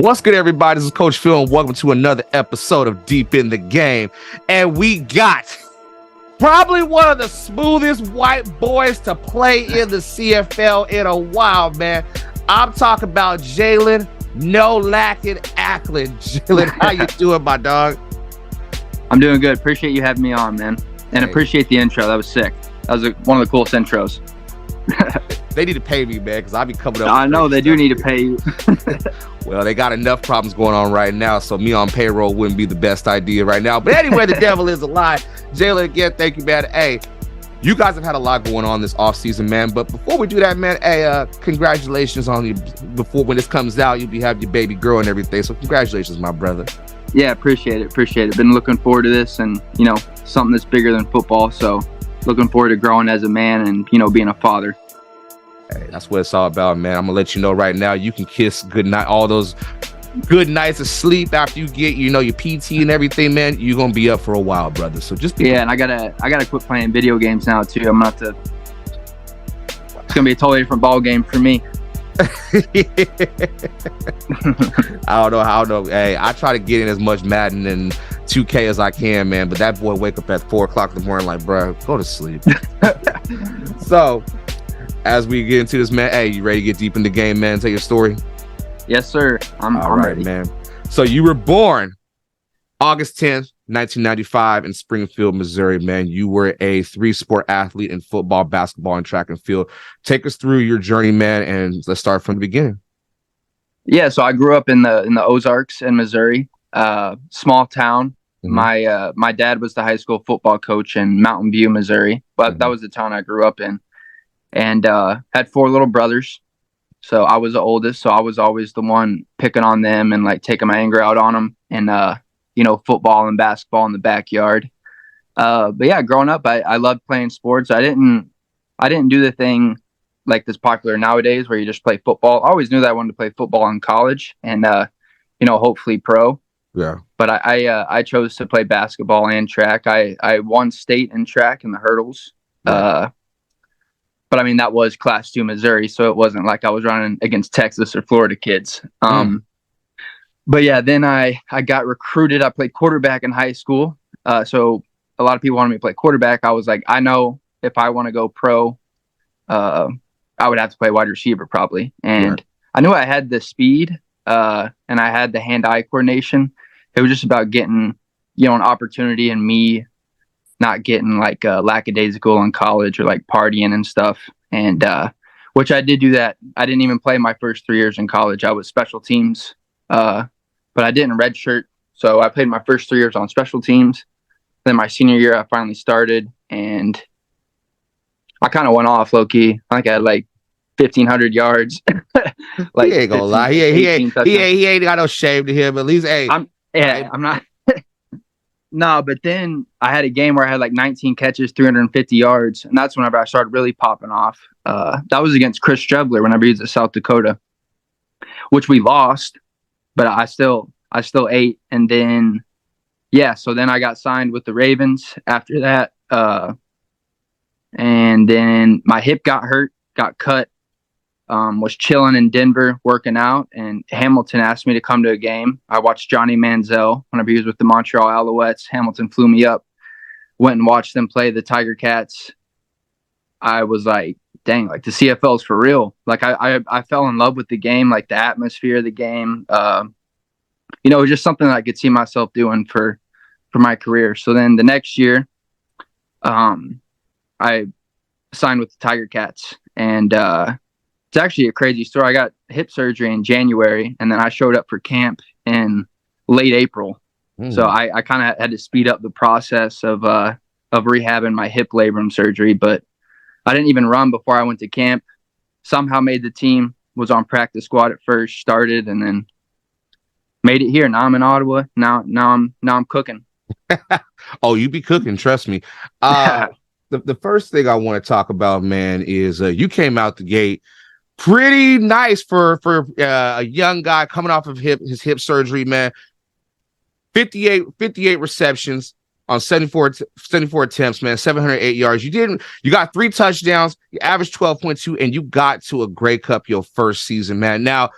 What's good, everybody? This is Coach Phil, and welcome to another episode of Deep in the Game. And we got probably one of the smoothest white boys to play in the CFL in a while, man. I'm talking about Jaelon, no Lackin, Acklin. Jaelon, how you doing, my dog? I'm doing good. Appreciate you having me on, man. And appreciate the intro. That was sick. That was one of the coolest intros. They need to pay me, man, because I be coming up. I know they do need to pay you. Well, they got enough problems going on right now, so me on payroll wouldn't be the best idea right now. But anyway, the devil is a lie. Jaelon, again, thank you, man. Hey, you guys have had a lot going on this offseason, man. But before we do that, man, hey, congratulations on you. Before when this comes out, you'll be having your baby girl and everything. So congratulations, my brother. Yeah, appreciate it. Been looking forward to this, and something that's bigger than football. So looking forward to growing as a man and being a father. Hey, that's what it's all about, man. I'm gonna let you know right now. You can kiss goodnight, all those good nights of sleep after you get, your PT and everything, man. You're gonna be up for a while, brother. So just be. Yeah, and I gotta quit playing video games now too. I'm gonna have to. It's gonna be a totally different ball game for me. I don't know. Hey, I try to get in as much Madden and 2K as I can, man. But that boy wake up at 4 o'clock in the morning, like, bro, go to sleep. So, as we get into this, man, hey, you ready to get deep in the game, man? Tell your story. Yes, sir. I'm ready, man. So you were born August 10th, 1995 in Springfield, Missouri, man. You were a 3-sport athlete in football, basketball, and track and field. Take us through your journey, man, and let's start from the beginning. Yeah, so I grew up in the Ozarks in Missouri, small town. Mm-hmm. My dad was the high school football coach in Mountain View, Missouri, but that was the town I grew up in. And had 4 little brothers. So I was the oldest, so I was always the one picking on them and like taking my anger out on them and football and basketball in the backyard. But yeah, growing up, I loved playing sports. I didn't do the thing like that's popular nowadays where you just play football. I always knew that I wanted to play football in college and hopefully pro. Yeah. But I chose to play basketball and track. I won state in track in the hurdles. Right. But I mean, that was Class 2 Missouri, so it wasn't like I was running against Texas or Florida kids. But yeah, then I got recruited. I played quarterback in high school. So a lot of people wanted me to play quarterback. I was like, I know if I want to go pro, I would have to play wide receiver probably. And I knew I had the speed and I had the hand-eye coordination. It was just about getting, an opportunity and me not getting like lackadaisical in college or like partying and stuff. And which I did do that. I didn't even play my first 3 years in college. I was special teams, but I didn't redshirt. So I played my first 3 years on special teams. Then my senior year, I finally started and I kind of went off low key. I think I had like 1,500 yards. Like he ain't gonna lie. He ain't got no shame to him. At least, hey, I'm not. No, but then I had a game where I had like 19 catches, 350 yards. And that's whenever I started really popping off. That was against Chris Strebler whenever he was at South Dakota, which we lost, but I still ate. And then, so then I got signed with the Ravens after that. And then my hip got hurt, got cut, was chilling in Denver working out, and Hamilton asked me to come to a game. I watched Johnny Manziel whenever he was with the Montreal Alouettes. Hamilton flew me up, went and watched them play the Tiger Cats. I was like, dang, like the CFL is for real. Like I fell in love with the game, like the atmosphere of the game. It was just something that I could see myself doing for my career. So then the next year, I signed with the Tiger Cats, and it's actually a crazy story. I got hip surgery in January, and then I showed up for camp in late April. So I kind of had to speed up the process of rehabbing my hip labrum surgery, but I didn't even run before I went to camp. Somehow made the team, was on practice squad at first, started, and then made it here. Now I'm in Ottawa. Now I'm cooking. Oh, you be cooking, trust me. The first thing I want to talk about, man, is you came out the gate pretty nice for a young guy coming off of his hip surgery, man. 58 receptions on 74 attempts, man, 708 yards. You got 3 touchdowns, you averaged 12.2, and you got to a Grey Cup your first season, man. Now,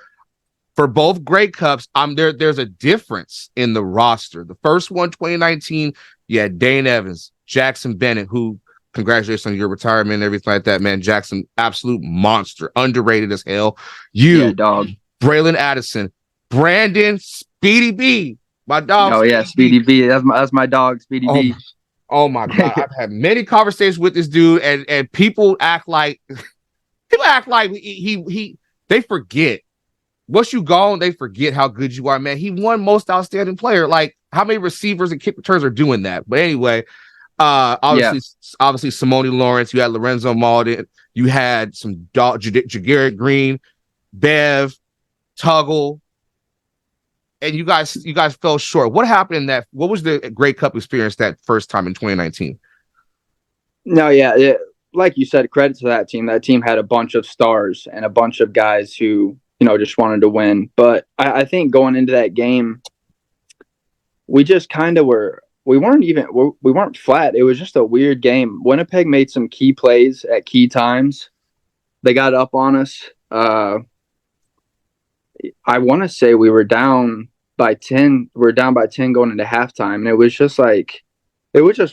for both Grey Cups, there's a difference in the roster. The first one, 2019, you had Dane Evans, Jackson Bennett, who, congratulations on your retirement and everything like that, man. Jackson, absolute monster, underrated as hell. You, dog. Braylon Addison, Brandon Speedy B, my dog. Oh yeah, Speedy B. That's my dog, Speedy B. Oh my God. I've had many conversations with this dude, and people act like they forget. Once you gone, they forget how good you are, man. He won most outstanding player. Like, how many receivers and kick returns are doing that? But anyway, obviously Simone Lawrence, you had Lorenzo Malden, you had some Jagarrett Green, Bev, Tuggle, and you guys fell short. What happened in that? What was the Grey Cup experience that first time in 2019? No, yeah, like you said, credit to that team. That team had a bunch of stars and a bunch of guys who, just wanted to win. But I think going into that game, we just kind of we weren't flat. It was just a weird game. Winnipeg made some key plays at key times. They got up on us. I want to say we were down by 10. We're down by 10 going into halftime. And it was just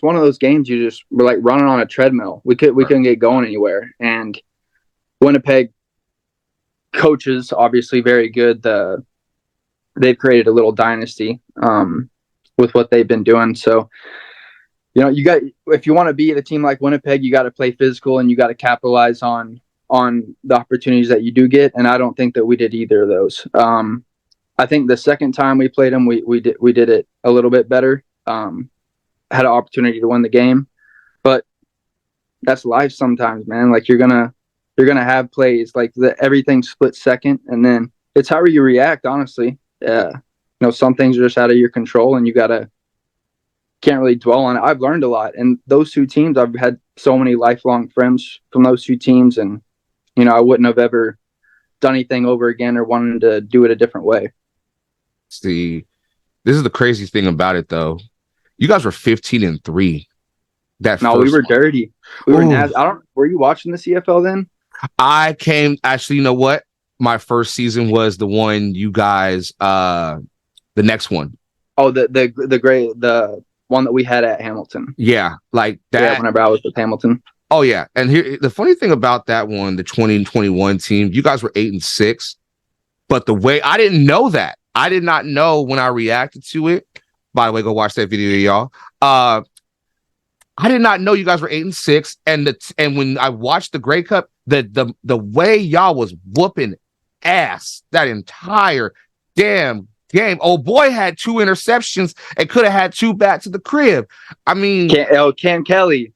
one of those games you just were like running on a treadmill. We couldn't get going anywhere. And Winnipeg coaches, obviously very good. They've created a little dynasty with what they've been doing. So, if you want to beat a team like Winnipeg, you got to play physical and you got to capitalize on the opportunities that you do get. And I don't think that we did either of those. I think the second time we played them, we did it a little bit better. Had an opportunity to win the game, but that's life sometimes, man. Like you're gonna have plays like everything split second, and then it's how you react. Honestly, some things are just out of your control, and you can't really dwell on it. I've learned a lot, and those two teams, I've had so many lifelong friends from those two teams, and I wouldn't have ever done anything over again or wanted to do it a different way. See, this is the crazy thing about it, though. You guys were 15-3. We were dirty. We were were you watching the CFL then? Actually, you know what? My first season was the one you guys, the next one. Oh, the one that we had at Hamilton. Yeah, like that. Yeah, whenever I was with Hamilton. Oh yeah, and here the funny thing about that one, the 2021 team, you guys were 8-6, but the way I didn't know that. I did not know when I reacted to it. By the way, go watch that video, y'all. I did not know you guys were 8-6, and when I watched the Grey Cup, the way y'all was whooping ass that entire damn game. Old boy had 2 interceptions and could have had 2 back to the crib. I mean, Cam Kelly.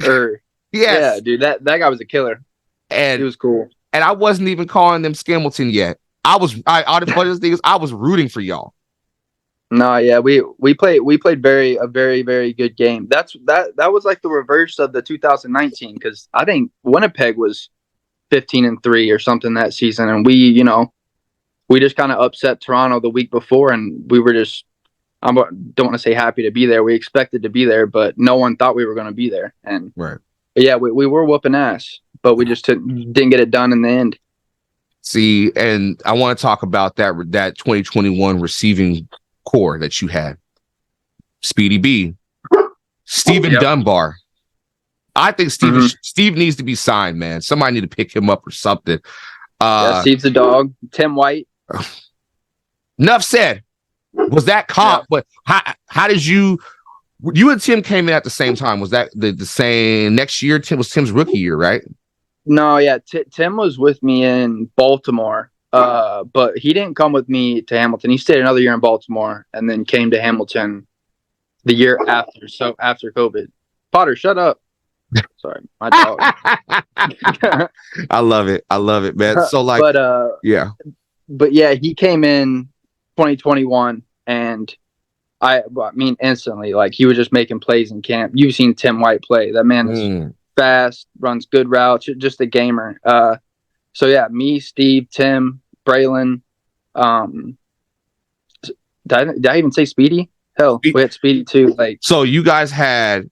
Yes. Yeah, dude, that guy was a killer, and he was cool. And I wasn't even calling them Scamilton yet. I was rooting for y'all. No, yeah, we played a very, very good game. That was like the reverse of the 2019, because I think Winnipeg was 15-3 or something that season, and we just kind of upset Toronto the week before, and we were just, I don't want to say happy to be there. We expected to be there, but no one thought we were going to be there. And right, yeah, we were whooping ass, but we just didn't get it done in the end. See, and I want to talk about that 2021 receiving core that you had. Speedy B, Steven Dunbar. I think Steve needs to be signed, man. Somebody need to pick him up or something. Steve's a dog. Tim White. Enough said. Was that comp? But how did you and Tim came in at the same time? Was that the same next year? Tim was Tim's rookie year, right? No, yeah. Tim was with me in Baltimore, but he didn't come with me to Hamilton. He stayed another year in Baltimore and then came to Hamilton the year after. So after COVID. Potter, shut up. Sorry, my dog. I love it, man. So but yeah, he came in 2021, and I mean instantly, like he was just making plays in camp. You've seen Tim White play. That man is fast, runs good routes, just a gamer. So yeah, me, Steve, Tim, Braylon. Did I even say Speedy? Hell, we had Speedy too. So you guys had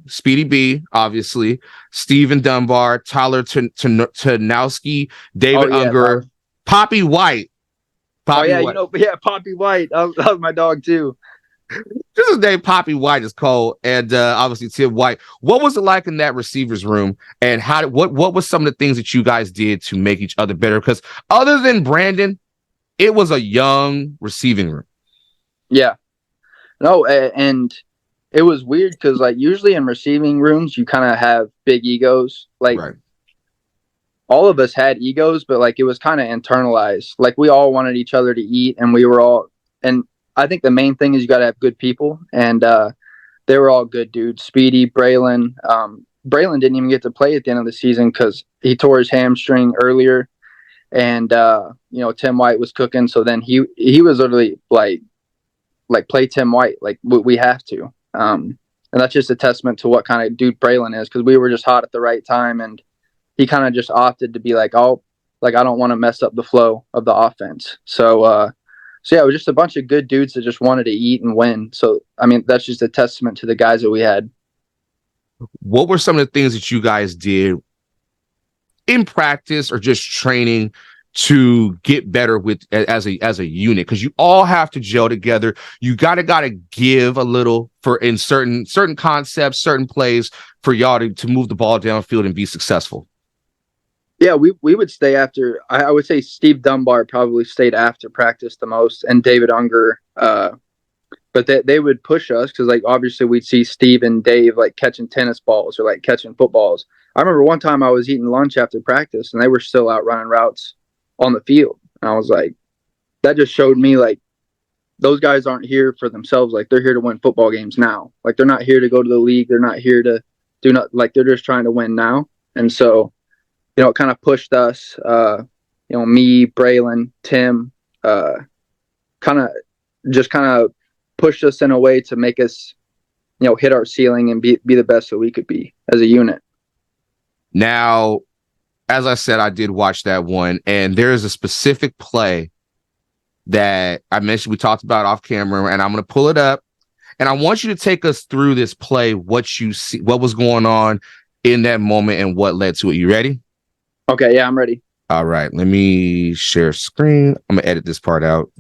Speedy B, obviously, Steven Dunbar, Tyler Tanowski, David Unger, Poppy White. Oh Poppy yeah, White. yeah, Poppy White. That was my dog too. This is named Poppy White is cold, and obviously Tim White. What was it like in that receivers room, and what was some of the things that you guys did to make each other better? Because other than Brandon, it was a young receiving room. Yeah. No, and it was weird because like usually in receiving rooms you kind of have big egos. Like Right. all of us had egos, but like it was kind of internalized. Like we all wanted each other to eat, and we were all. And I think the main thing is you got to have good people, and they were all good dudes. Speedy, Braylon. Braylon didn't even get to play at the end of the season because he tore his hamstring earlier, and Tim White was cooking. So then he was literally like play Tim White. Like we have to. And that's just a testament to what kind of dude Braylon is, because we were just hot at the right time, and he kind of just opted to be like, oh, like I don't want to mess up the flow of the offense. So yeah, it was just a bunch of good dudes that just wanted to eat and win. So I mean, that's just a testament to the guys that we had. What were some of the things that you guys did in practice or just training to get better with as a unit? Because you all have to gel together. You gotta give a little for in certain concepts, certain plays for y'all to move the ball downfield and be successful. Yeah, we would stay after. I would say Steve Dunbar probably stayed after practice the most, and David Unger. But they would push us because like obviously we'd see Steve and Dave like catching tennis balls or like catching footballs. I remember one time I was eating lunch after practice and they were still out running routes on the field. And I was like, that just showed me like those guys aren't here for themselves. Like they're here to win football games now. Like they're not here to go to the league. They're not here to do not like they're just trying to win now. And so, it kind of pushed us, me, Braylon, Tim, kind of pushed us in a way to make us, hit our ceiling and be the best that we could be as a unit. Now, as I said, I did watch that one, and there is a specific play that I mentioned we talked about off camera, and I'm going to pull it up, and I want you to take us through this play, what you see, what was going on in that moment, and what led to it. You ready? Okay, yeah, I'm ready. All right, let me share screen. I'm going to edit this part out.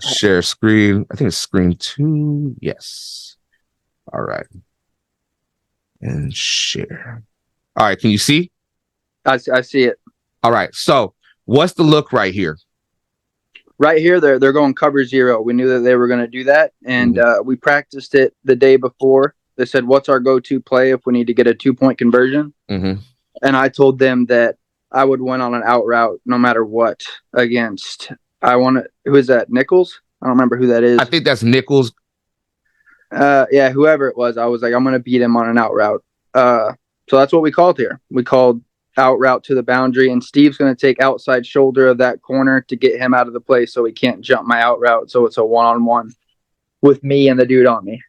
Share screen. I think it's screen 2. Yes. All right. And share. All right. Can you see? I see it. All right. So what's the look right here? Right here, they're going cover zero. We knew that they were going to do that, and we practiced it the day before. They said, what's our go-to play if we need to get a 2-point conversion? Mm-hmm. And I told them that I would win on an out route no matter what against who is that? Nichols? I don't remember who that is. I think that's Nichols. Yeah, whoever it was. I was like, I'm going to beat him on an out route. So that's what we called here. We called out route to the boundary, and Steve's going to take outside shoulder of that corner to get him out of the play so he can't jump my out route. So it's a one-on-one with me and the dude on me.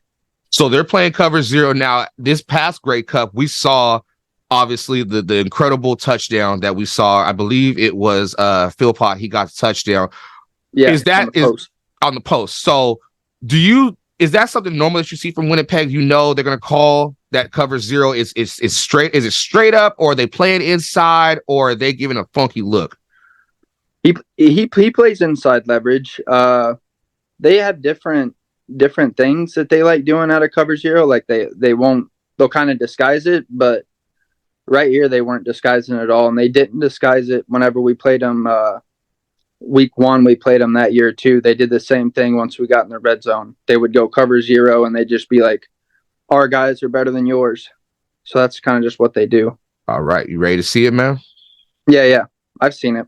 So they're playing cover zero. Now, this past Grey Cup, we saw obviously the incredible touchdown that we saw. I believe it was Philpott. He got the touchdown. Yeah, on the post. So is that something normal that you see from Winnipeg? They're going to call that cover zero. Is straight? Is it straight up, or are they playing inside, or are they giving a funky look? He plays inside leverage. They have different things that they like doing out of cover zero. Like they'll kind of disguise it, but right here they weren't disguising it at all, and they didn't disguise it whenever we played them. Week 1, we played them that year too. They did the same thing once we got in the red zone. They would go cover zero, and they'd just be like, our guys are better than yours. So that's kind of just what they do. All right. You ready to see it, man? Yeah. I've seen it.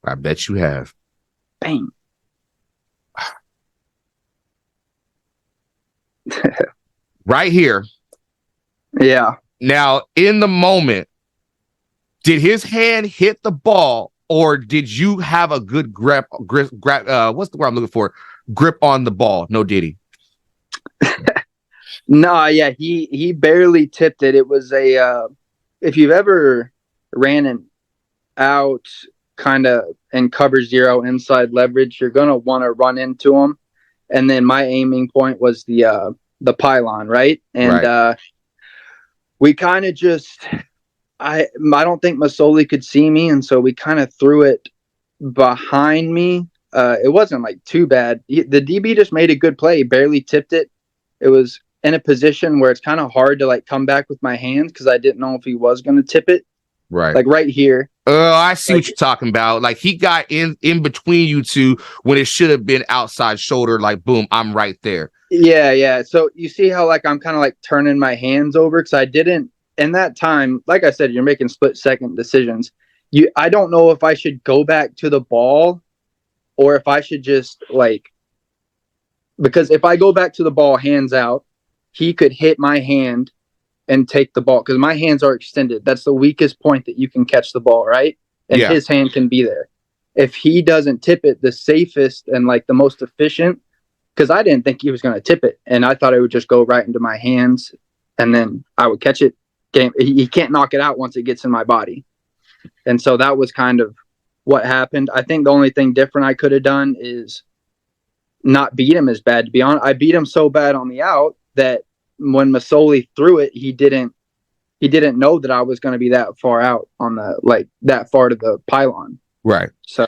I bet you have. Bang. Right here. Yeah. Now, in the moment, did his hand hit the ball, or did you have a good grip? What's the word I'm looking for? Grip on the ball. No, did he? No, yeah, he barely tipped it. It was if you've ever ran an out kind of and cover zero inside leverage, you're gonna want to run into him. And then my aiming point was the pylon, right? And we kind of I don't think Masoli could see me, and so we kind of threw it behind me. It wasn't like too bad. The DB just made a good play, barely tipped it. It was in a position where it's kind of hard to like come back with my hands because I didn't know if he was going to tip it. Right. Like right here. Oh, I see Like, what you're talking about. Like he got in between you two when it should have been outside shoulder. Like, boom, I'm right there. yeah. So you see how like I'm kind of like turning my hands over because I didn't in that time. Like I said, you're making split-second decisions. I don't know if I should go back to the ball or if I should just like, because if I go back to the ball hands out, he could hit my hand and take the ball because my hands are extended. That's the weakest point that you can catch the ball, right? And Yeah. his hand can be there. If he doesn't tip it, the safest and like the most efficient, because I didn't think he was going to tip it, and I thought it would just go right into my hands, and then I would catch it. He can't knock it out once it gets in my body, and so that was kind of what happened. I think the only thing different I could have done is not beat him as bad. To be honest, I beat him so bad on the out that when Masoli threw it, he didn't know that I was going to be that far out on the like that far to the pylon. Right. So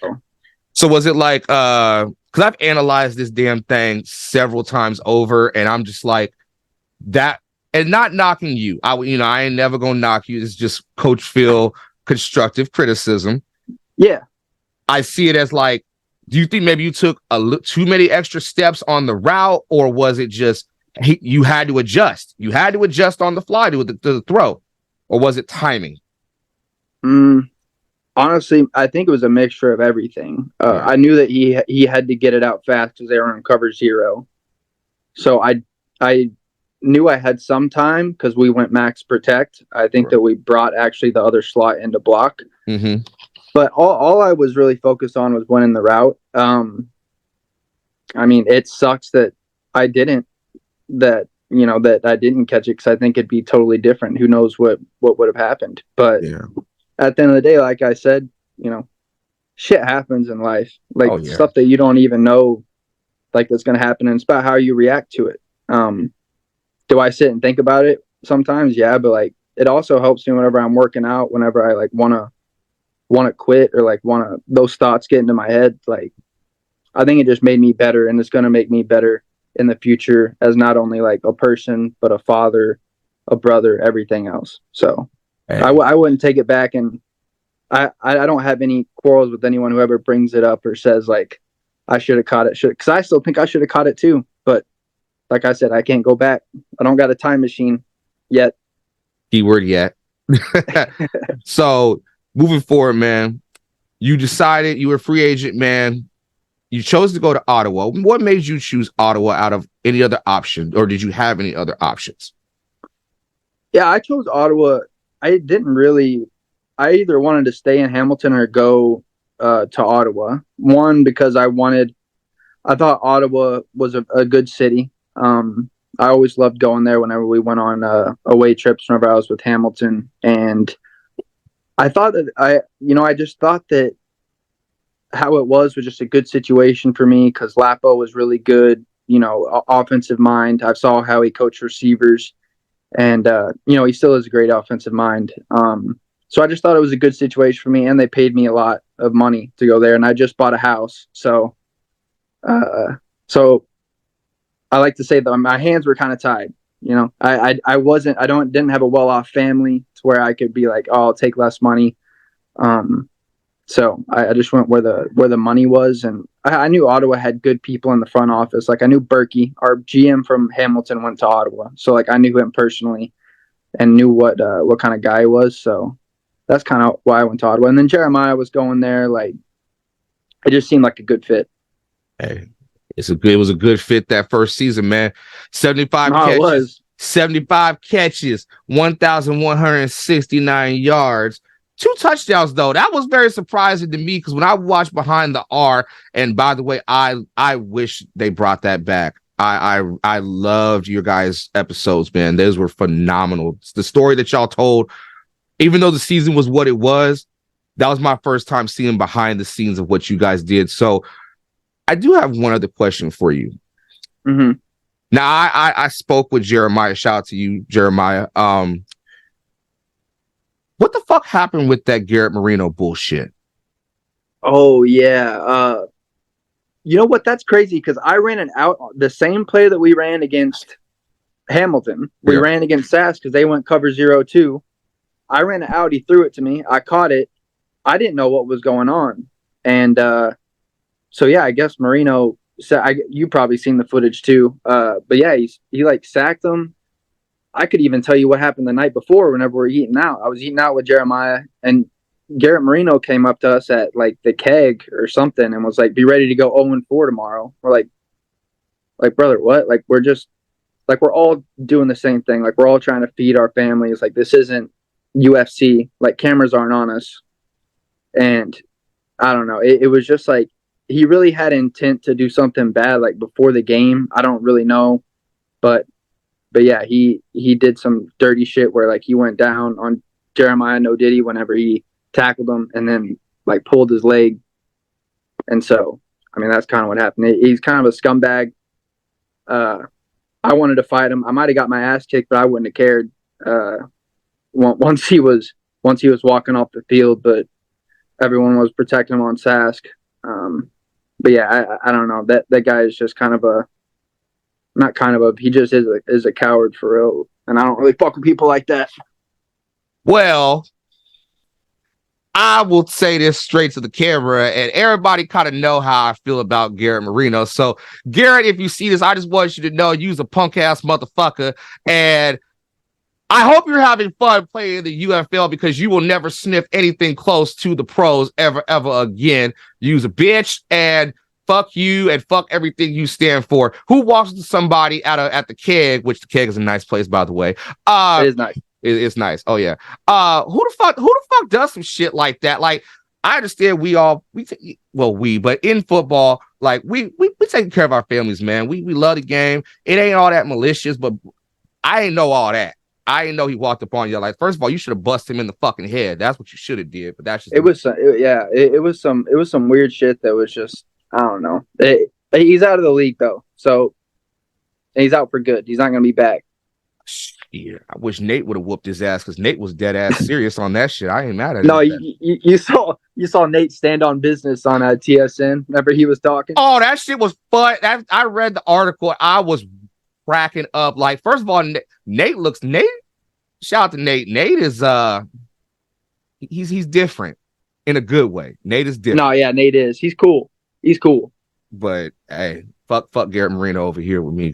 was it like because I've analyzed this damn thing several times over, and I'm just like that, and not knocking you. I ain't never gonna knock you. It's just Coach Phil constructive criticism. Yeah. I see it as like, do you think maybe you took too many extra steps on the route, or was it just you had to adjust? You had to adjust on the fly to the throw, or was it timing? Honestly, I think it was a mixture of everything. Yeah. I knew that he had to get it out fast because they were in cover zero. So I knew I had some time because we went max protect. I think that we brought actually the other slot into block. Mm-hmm. But all I was really focused on was winning the route. I mean, it sucks that I didn't that I didn't catch it because I think it'd be totally different. Who knows what would have happened? But yeah. At the end of the day, like I said, shit happens in life. Like stuff that you don't even know, like that's gonna happen, and it's about how you react to it. Do I sit and think about it sometimes? Yeah, but like it also helps me whenever I'm working out, whenever I like wanna quit or like those thoughts get into my head. Like I think it just made me better, and it's gonna make me better in the future as not only like a person but a father, a brother, everything else. So I wouldn't take it back, and I don't have any quarrels with anyone who ever brings it up or says like I should have caught it, because I still think I should have caught it too. But like I said, I can't go back. I don't got a time machine yet. Keyword yet. So moving forward, man, you decided you were a free agent, man. You chose to go to Ottawa. What made you choose Ottawa out of any other option, or did you have any other options? Yeah, I chose Ottawa. I either wanted to stay in Hamilton or go to Ottawa. One, because I thought Ottawa was a good city. I always loved going there whenever we went on away trips whenever I was with Hamilton. And I thought that I just thought that how it was just a good situation for me because Lapo was really good, offensive mind. I saw how he coached receivers, and he still has a great offensive mind. So I just thought it was a good situation for me, and they paid me a lot of money to go there, and I just bought a house. So I like to say that my hands were kind of tied. I didn't have a well-off family to where I could be like, oh, I'll take less money. So I just went where the money was, and I knew Ottawa had good people in the front office. Like I knew Berkey, our GM from Hamilton, went to Ottawa, so like I knew him personally and knew what kind of guy he was. So that's kind of why I went to Ottawa. And then Jeremiah was going there. Like it just seemed like a good fit. Hey, it was a good fit that first season, man. 75 catches, 75 catches, 1,169 yards. 2 touchdowns, though. That was very surprising to me because when I watched Behind the R, and by the way, I wish they brought that back. I loved your guys' episodes, man. Those were phenomenal. It's the story that y'all told, even though the season was what it was, that was my first time seeing behind the scenes of what you guys did. So I do have one other question for you. Mm-hmm. Now, I spoke with Jeremiah. Shout out to you, Jeremiah. What the fuck happened with that Garrett Marino bullshit? Oh yeah. You know what? That's crazy because I ran an out the same play that we ran against Hamilton. We Yeah. ran against Sass because they went cover 0-2. I ran it out. He threw it to me. I caught it. I didn't know what was going on, and so yeah, I guess Marino. You probably seen the footage too. But yeah, he like sacked him. I could even tell you what happened the night before. Whenever we were eating out, I was eating out with Jeremiah, and Garrett Marino came up to us at like the keg or something, and was like, "Be ready to go 0-4 tomorrow." We're like brother, what? Like we're just like we're all doing the same thing. Like we're all trying to feed our families. Like this isn't UFC. Like cameras aren't on us. And I don't know. It was just like he really had intent to do something bad like before the game. I don't really know, but yeah, he did some dirty shit where like he went down on Jeremiah No Diddy whenever he tackled him and then like pulled his leg. And so I mean that's kind of what happened. He's kind of a scumbag. I wanted to fight him. I might have got my ass kicked, but I wouldn't have cared. Once he was walking off the field, but everyone was protecting him on Sask. But yeah, I don't know. That guy is just kind of a not kind of a he just is a coward for real. And I don't really fuck with people like that. Well, I will say this straight to the camera, and everybody kind of know how I feel about Garrett Marino. So, Garrett, if you see this, I just want you to know you's a punk ass motherfucker, and I hope you're having fun playing the UFL because you will never sniff anything close to the pros ever again. You's a bitch, and fuck you, and fuck everything you stand for. Who walks to somebody at the keg, which the keg is a nice place, by the way. It is nice. It's nice. Oh yeah. Who the fuck does some shit like that? Like, I understand but in football, like we taking care of our families, man. We love the game. It ain't all that malicious, but I ain't know all that. I didn't know he walked up on you. Like, first of all, you should have busted him in the fucking head. That's what you should have did. But that's just it was some weird shit that was just I don't know. He's out of the league though, so he's out for good. He's not gonna be back. Yeah, I wish Nate would have whooped his ass because Nate was dead ass serious on that shit. I ain't mad at him. No, you saw Nate stand on business on TSN. Remember he was talking. Oh, that shit was fun. I read the article. I was cracking up. Like, first of all, Nate. Shout out to Nate. Nate is he's different in a good way. Nate is different. No, yeah, Nate is. He's cool. But hey, fuck Garrett Marino over here with me.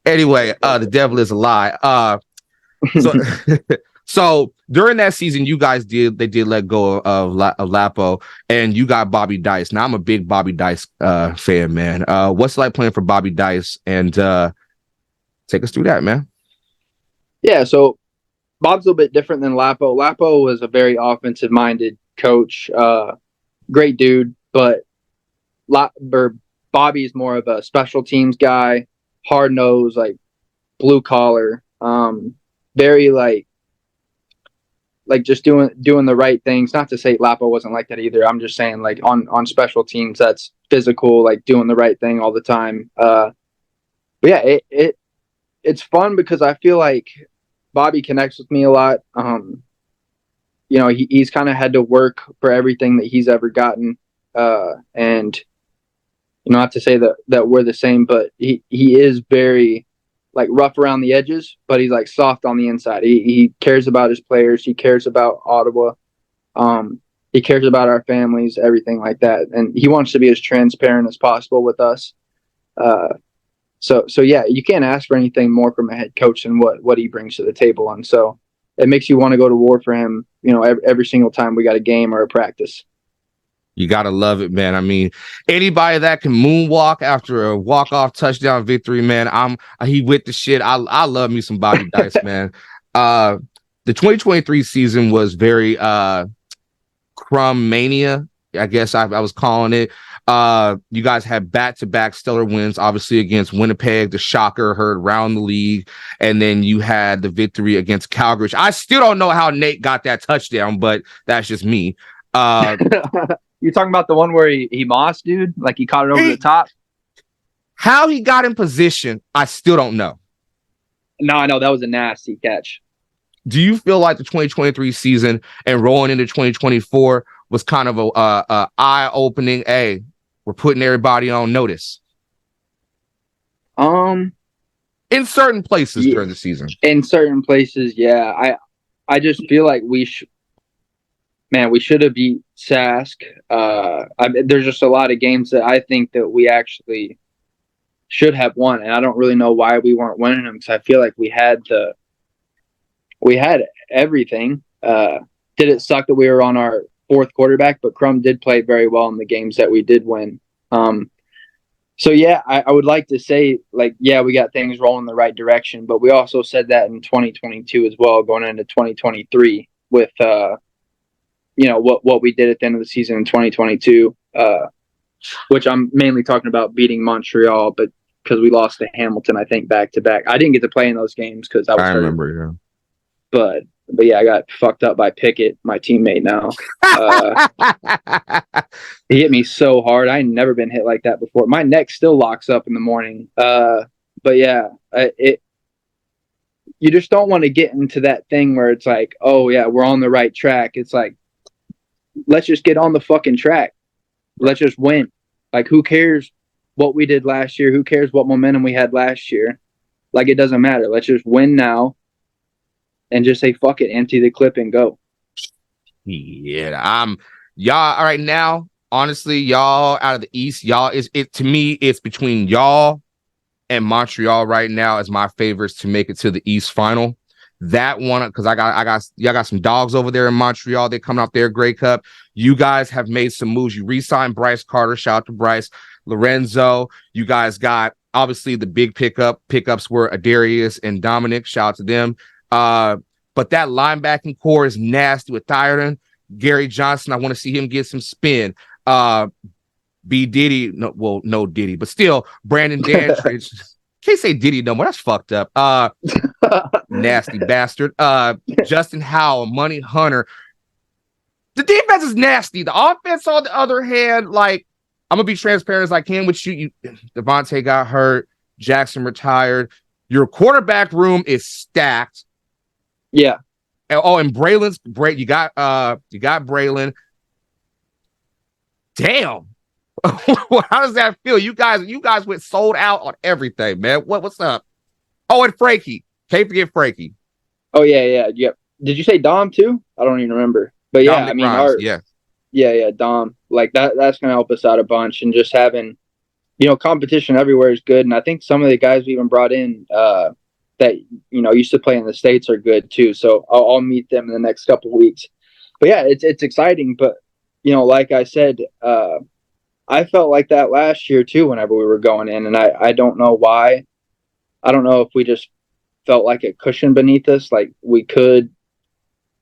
Anyway, the devil is a lie. So during that season, you guys did let go of Lapo, and you got Bobby Dice. Now I'm a big Bobby Dice fan, man. What's it like playing for Bobby Dice? And take us through that, man. Yeah, so Bob's a little bit different than Lapo. Lapo was a very offensive minded coach, great dude, but Bobby's more of a special teams guy, hard nosed, like blue collar, very like just doing the right things. Not to say Lapo wasn't like that either. I'm just saying like on special teams, that's physical, like doing the right thing all the time. But yeah, it's fun because I feel like Bobby connects with me a lot. You know, he's kind of had to work for everything that he's ever gotten. And you know, not to say that we're the same, but he is very like rough around the edges, but he's like soft on the inside. He cares about his players. He cares about Ottawa. He cares about our families, everything like that. And he wants to be as transparent as possible with us. So yeah, you can't ask for anything more from a head coach than what he brings to the table. And so it makes you want to go to war for him, you know, every single time we got a game or a practice. You gotta love it, man. I mean, anybody that can moonwalk after a walk-off touchdown victory, man, he with the shit. I love me some Bobby Dice, man. The 2023 season was very crumb mania, I guess I was calling it. You guys had back-to-back stellar wins, obviously against Winnipeg, the shocker heard around the league, and then you had the victory against Calgary. I still don't know how Nate got that touchdown, but that's just me. You're talking about the one where he mossed, dude? Like he caught it over the top? How he got in position, I still don't know. No, I know. That was a nasty catch. Do you feel like the 2023 season and rolling into 2024 was kind of a eye-opening? Hey, we're putting everybody on notice. In certain places during the season. In certain places, yeah. I just feel like we should have beat Sask. There's just a lot of games that I think that we actually should have won, and I don't really know why we weren't winning them, because I feel like we had everything. Did it suck that we were on our fourth quarterback? But Crum did play very well in the games that we did win. So yeah, I would like to say, like, yeah, we got things rolling in the right direction, but we also said that in 2022 as well, going into 2023 with what we did at the end of the season in 2022, which I'm mainly talking about beating Montreal, but because we lost to Hamilton, I think, back to back. I didn't get to play in those games because I was hurt. Remember, yeah. But yeah, I got fucked up by Pickett, my teammate now. He hit me so hard. I ain't never been hit like that before. My neck still locks up in the morning. But yeah, you just don't want to get into that thing where it's like, oh yeah, we're on the right track. It's like, let's just get on the fucking track. Let's just win. Like, who cares what we did last year? Who cares what momentum we had last year? Like, it doesn't matter. Let's just win now and just say, fuck it, empty the clip and go. Yeah, y'all right now, honestly, y'all out of the East, y'all to me, it's between y'all and Montreal right now as my favorites to make it to the East final. That one, because y'all got some dogs over there in Montreal. They're coming off their Grey Cup. You guys have made some moves. You re-signed Bryce Carter. Shout out to Bryce. Lorenzo. You guys got, obviously, the big pickups were Adarius and Dominic. Shout out to them. But that linebacking core is nasty with Thiren. Gary Johnson, I want to see him get some spin. B. Diddy, no Diddy, but still, Brandon Dandridge. Can't say Diddy no more. That's fucked up. Nasty bastard. Justin Howell, Money Hunter. The defense is nasty. The offense, on the other hand, like, I'm gonna be transparent as I can with you. Devontae got hurt. Jackson retired. Your quarterback room is stacked. Yeah. Oh, and Braylon's great. You got Braylon. Damn. How does that feel? You guys went sold out on everything, man. What's up? Oh, and Frankie. Can't forget Frankie. Oh yeah. Did you say Dom too? I don't even remember. But yeah, Dominic Grimes, yeah, Dom. Like that's gonna help us out a bunch, and just having, competition everywhere is good. And I think some of the guys we even brought in that used to play in the States are good too. So I'll meet them in the next couple of weeks. But yeah, it's exciting. But like I said, I felt like that last year too whenever we were going in, and I don't know why. I don't know if we just felt like a cushion beneath us, like we could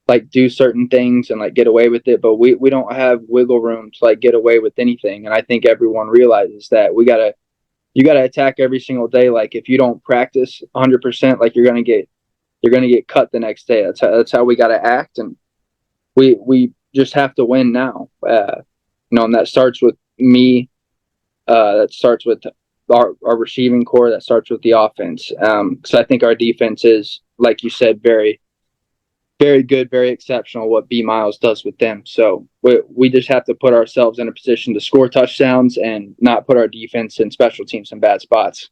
like do certain things and like get away with it, but we don't have wiggle room to like get away with anything. And I think everyone realizes that you gotta attack every single day. Like, if you don't practice 100%, like you're gonna get cut the next day. That's how we gotta act, and we just have to win now. And that starts with me. That starts with our receiving core. That starts with the offense. Because I think our defense is, like you said, very, very good, very exceptional. What B Miles does with them. So we just have to put ourselves in a position to score touchdowns and not put our defense and special teams in bad spots.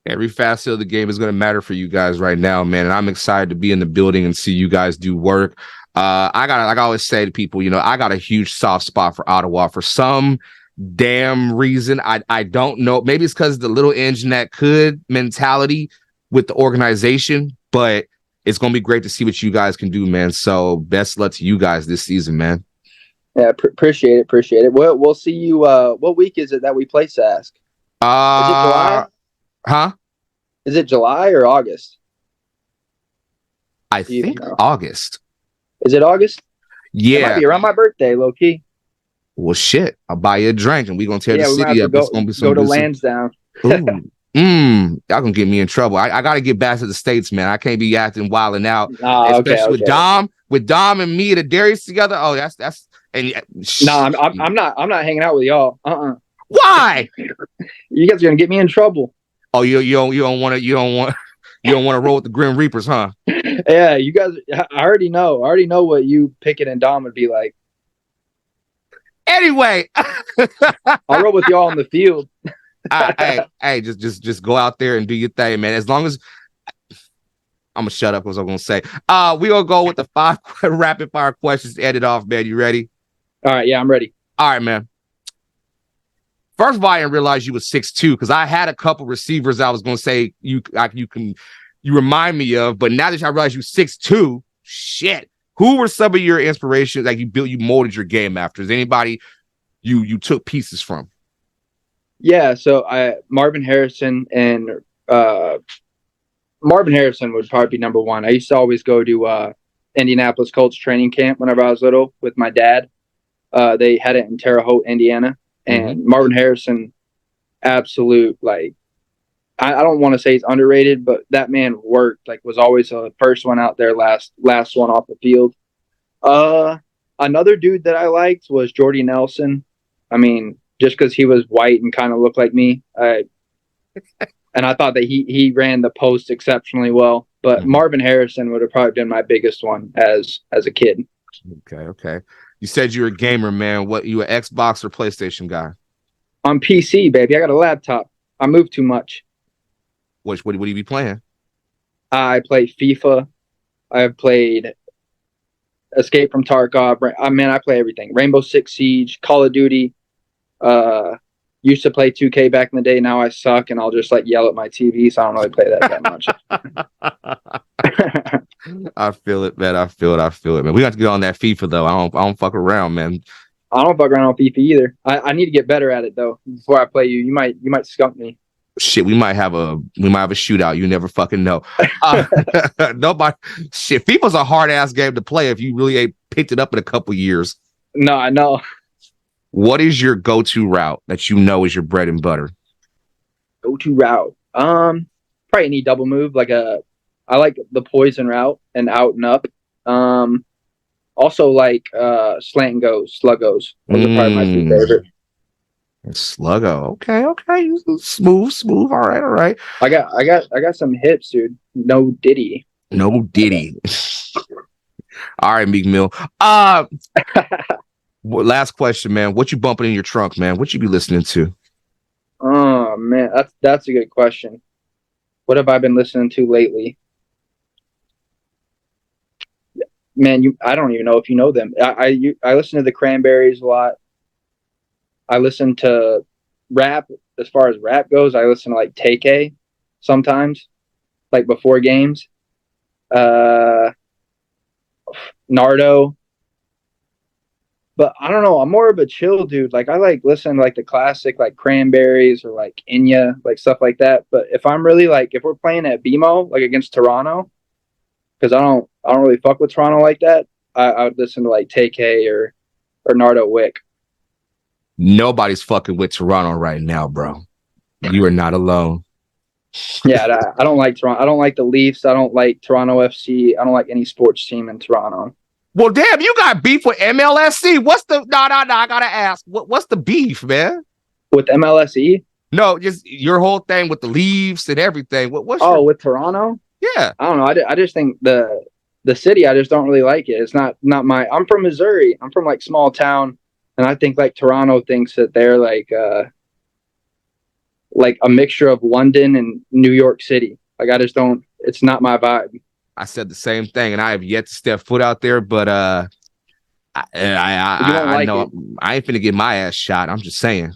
Every facet of the game is going to matter for you guys right now, man. And I'm excited to be in the building and see you guys do work. Like I always say to people, I got a huge soft spot for Ottawa for some damn reason. I don't know. Maybe it's because the little engine that could mentality with the organization, but it's going to be great to see what you guys can do, man. So best luck to you guys this season, man. Yeah, appreciate it. We'll see you. What week is it that we play Sask? Is it July? Huh? Is it July or August? I think August. Is it August? Yeah. It might be around my birthday, low key. Well, shit. I'll buy you a drink and we're going to tear the city up. It's going to be some go to Lansdowne. Y'all gonna get me in trouble. I got to get back to the States, man. I can't be acting wilding out, especially with Dom and me, the Darius together. Oh, that's and no, I'm not hanging out with y'all. Why? You guys are gonna get me in trouble. Oh, you don't want to roll with the Grim Reapers, huh? Yeah, you guys. I already know what you Pickett and Dom would be like. Anyway, I'll roll with y'all on the field. hey, just go out there and do your thing, man. As long as I'm gonna shut up, what I'm gonna say. We gonna go with the 5 rapid fire questions to end it off, man. You ready? All right, yeah, I'm ready. All right, man. First of all, I didn't realize you was 6'2", because I had a couple receivers I was gonna say you remind me of, but now that I realize you 6'2", shit. Who were some of your inspirations that you molded your game after? Is anybody you took pieces from? Yeah, so Marvin Harrison would probably be number one. I used to always go to Indianapolis Colts training camp whenever I was little with my dad. They had it in Terre Haute, Indiana, and Marvin Harrison, absolute, like, I don't want to say he's underrated, but that man worked, like, was always the first one out there, last one off the field. Another dude that I liked was Jordy Nelson. I mean, just because he was white and kind of looked like me, and I thought that he ran the post exceptionally well. But Marvin Harrison would have probably been my biggest one as a kid. Okay. You said you're a gamer, man. What, you an Xbox or PlayStation guy? On PC, baby. I got a laptop. I move too much. What do you be playing? I play FIFA. I've played Escape from Tarkov. I play everything. Rainbow Six Siege, Call of Duty. Used to play 2K back in the day. Now I suck, and I'll just like yell at my TV, so I don't really play that much. I feel it, man. I feel it, man. We got to get on that FIFA though. I don't fuck around, man. I don't fuck around on FIFA either. I need to get better at it though. Before I play you, you might skunk me. Shit, we might have a shootout. You never fucking know. Nobody. Shit, FIFA's a hard ass game to play if you really ain't picked it up in a couple years. No, I know. What is your go-to route that you know is your bread and butter? Go-to route. Probably any double move. I like the poison route and out and up. Also like slant and goes, sluggos. Those are probably my two favorite. Sluggo. Okay. Smooth. All right. I got some hips, dude. No Diddy. All right, Meek Mill. Last question, man. What you bumping in your trunk, man? What you be listening to? Oh man, that's a good question. What have I been listening to lately? Man, I don't even know if you know them. I listen to the Cranberries a lot. I listen to rap. As far as rap goes, I listen to like Tay-K sometimes, like before games. Nardo. But I don't know. I'm more of a chill dude. Like I like listening to like the classic, like Cranberries or like Enya, like stuff like that. But if I'm really like, if we're playing at BMO, like against Toronto, because I don't really fuck with Toronto like that, I would listen to like Tay-K or Nardo Wick. Nobody's fucking with Toronto right now, bro. You are not alone. Yeah, I don't like Toronto. I don't like the Leafs. I don't like Toronto FC. I don't like any sports team in Toronto. Well, damn, you got beef with MLSC. What's the no? I gotta ask. What's the beef, man? With MLSE? No, just your whole thing with the Leafs and everything. With Toronto? Yeah, I don't know. I just think the city. I just don't really like it. It's not my. I'm from Missouri. I'm from like small town. And I think like Toronto thinks that they're like a mixture of London and New York City. Like I just don't. It's not my vibe. I said the same thing, and I have yet to step foot out there. But I know I ain't finna get my ass shot. I'm just saying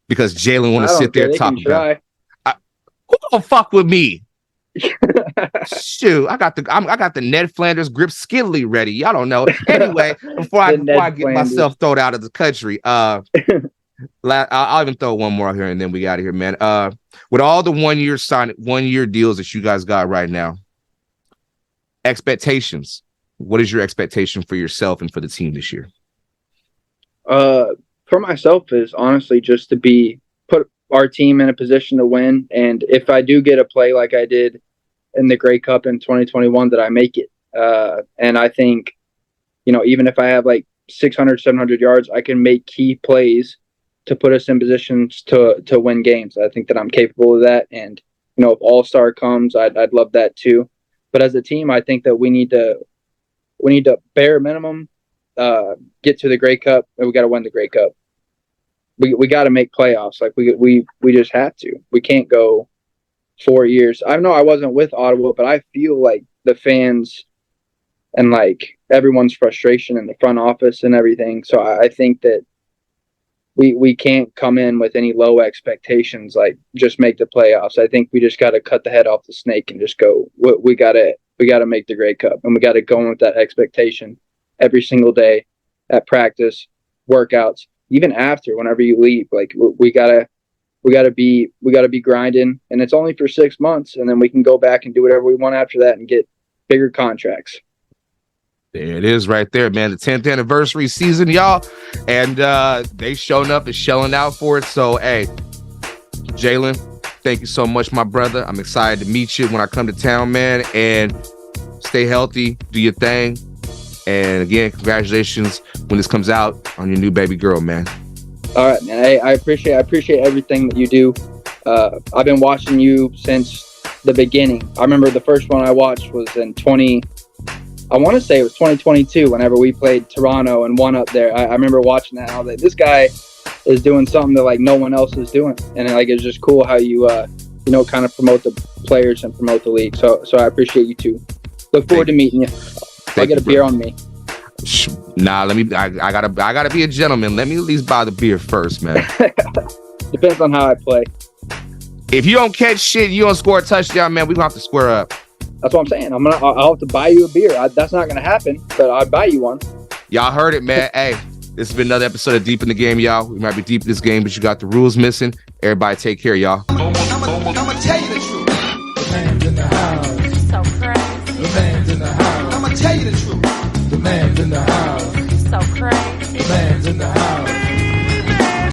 because Jaelon want to sit there and talk about. Who gonna fuck with me? Shoot, I got the Ned Flanders grip skidly ready. Y'all don't know. Anyway, before I get myself thrown out of the country, I'll even throw one more out here and then we got out of here, man. With all the 1 year deals that you guys got right now, expectations. What is your expectation for yourself and for the team this year? For myself is honestly just to put our team in a position to win, and if I do get a play like I did in the Grey Cup in 2021, that I make it. And I think, even if I have like 600, 700 yards, I can make key plays to put us in positions to win games. I think that I'm capable of that. And, if All-Star comes, I'd love that too. But as a team, I think that we need to bare minimum get to the Grey Cup, and we got to win the Grey Cup. We got to make playoffs. Like we just have to. We can't go 4 years. I know I wasn't with Ottawa, but I feel like the fans and like everyone's frustration in the front office and everything. So I think that we can't come in with any low expectations, like just make the playoffs. I think we just got to cut the head off the snake and just go. We got to make the Grey Cup, and we got to go in with that expectation every single day at practice, workouts, even after, whenever you leave. Like we gotta be grinding, and it's only for 6 months, and then we can go back and do whatever we want after that and get bigger contracts. There it is right there, man. The 10th anniversary season, y'all. And they showing up and shelling out for it. So, hey, Jaelon, thank you so much, my brother. I'm excited to meet you when I come to town, man. And stay healthy, do your thing. And again, congratulations when this comes out on your new baby girl, man. All right, man. I appreciate everything that you do. I've been watching you since the beginning. I remember the first one I watched was in 2022, whenever we played Toronto and won up there. I remember watching that. I was like, this guy is doing something that like no one else is doing, and like it's just cool how you kind of promote the players and promote the league. So I appreciate you too. Look forward to meeting you. I'll get a beer on me. Nah, I gotta be a gentleman. Let me at least buy the beer first, man. Depends on how I play. If you don't catch shit, you don't score a touchdown, man, we're gonna have to square up. That's what I'm saying. I'll have to buy you a beer. That's not gonna happen, but I'll buy you one. Y'all heard it, man. Hey, this has been another episode of Deep in the Game, y'all. We might be deep in this game, but you got the rules missing. Everybody take care, y'all. I'm gonna tell you the truth. The man's in the house. So crazy. The man's in the house. I'm gonna tell you the truth. The man's in the house.